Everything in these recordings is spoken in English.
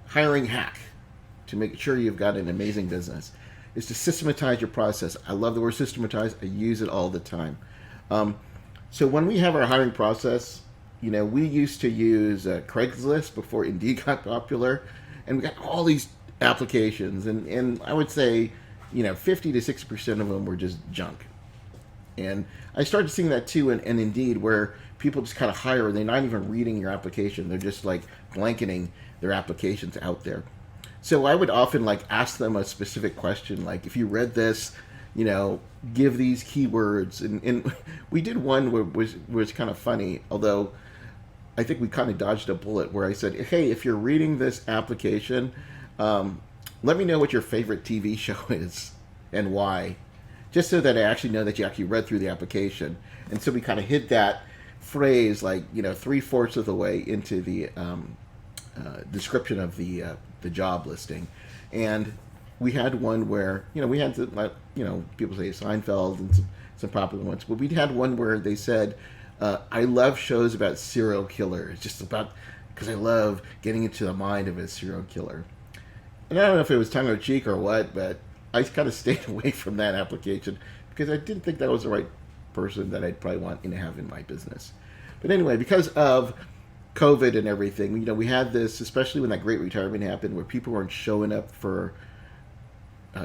hiring hack to make sure you've got an amazing business is to systematize your process. I love the word systematize. I use it all the time. So when we have our hiring process, we used to use Craigslist before Indeed got popular, and we got all these applications, and I would say, 50 to 60% of them were just junk. And I started seeing that too in Indeed, where people just kind of hire, they're not even reading your application. They're just like blanketing their applications out there. So I would often ask them a specific question, like, if you read this, give these keywords. And we did one where was kind of funny, although I think we kind of dodged a bullet, where I said, hey, if you're reading this application, let me know what your favorite TV show is and why, just so that I actually know that you actually read through the application. And so we kind of hid that phrase 3/4 of the way into the description of the job listing. And we had one where, we had people say Seinfeld and some popular ones, but we had one where they said, I love shows about serial killers, just about, because I love getting into the mind of a serial killer. And I don't know if it was tongue in cheek or what, but I kind of stayed away from that application because I didn't think that was the right person that I'd probably want to have in my business. But anyway, because of COVID and everything, we had this, especially when that great retirement happened, where people weren't showing up for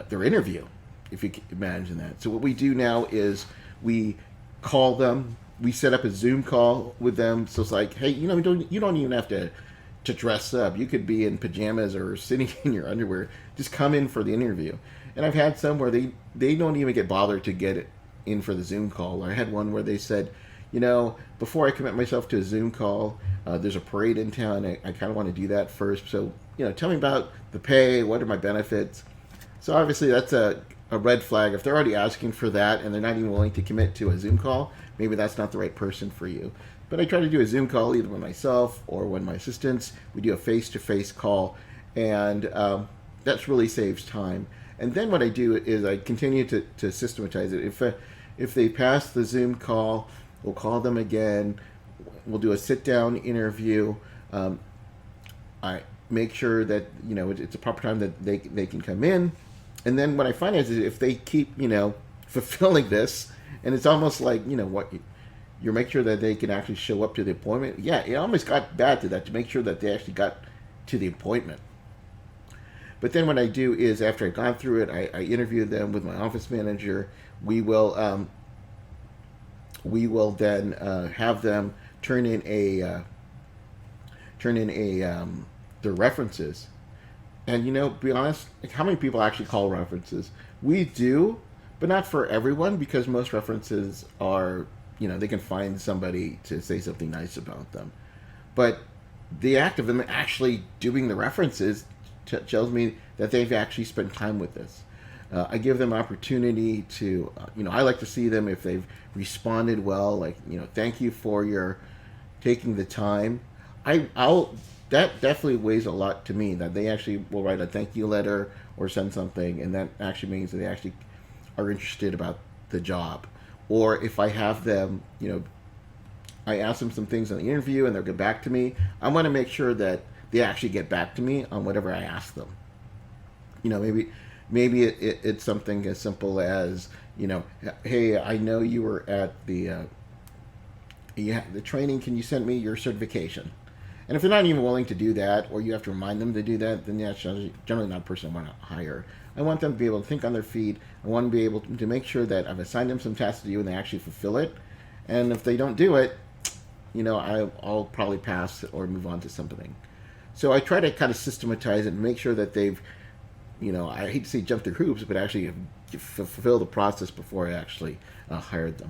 their interview, if you can imagine that. So what we do now is we call them, we set up a Zoom call with them. So it's like, hey, you don't even have to dress up. You could be in pajamas or sitting in your underwear. Just come in for the interview. And I've had some where they don't even get bothered to get in for the Zoom call. I had one where they said, before I commit myself to a Zoom call, there's a parade in town. I kind of want to do that first. So, tell me about the pay. What are my benefits? So obviously that's a red flag. If they're already asking for that and they're not even willing to commit to a Zoom call, maybe that's not the right person for you. But I try to do a Zoom call either with myself or with my assistants. We do a face-to-face call, and that really saves time. And then what I do is I continue to systematize it. If they pass the Zoom call, we'll call them again. We'll do a sit-down interview. I make sure that it's a proper time that they can come in. And then what I find is if they keep fulfilling this, and it's almost like what you make sure that they can actually show up to the appointment. Yeah, it almost got bad to that, to make sure that they actually got to the appointment. But then what I do is, after I've gone through it, I interview them with my office manager. We will then have them turn in their references. And be honest, how many people actually call references? We do, but not for everyone, because most references are, they can find somebody to say something nice about them. But the act of them actually doing the references tells me that they've actually spent time with this. I give them opportunity to, I like to see them if they've responded well, thank you for your taking the time. That definitely weighs a lot to me, that they actually will write a thank you letter or send something, and that actually means that they actually are interested about the job. Or if I have them, I ask them some things in the interview and they'll get back to me, I want to make sure that they actually get back to me on whatever I ask them. Maybe it's something as simple as, hey, I know you were at the training, can you send me your certification? And if they're not even willing to do that, or you have to remind them to do that, then that's generally not a person I want to hire. I want them to be able to think on their feet. I want to be able to make sure that I've assigned them some tasks to do and they actually fulfill it. And if they don't do it, I'll probably pass or move on to something. So I try to kind of systematize it and make sure that they've, I hate to say jump through hoops, but actually fulfill the process before I actually hired them.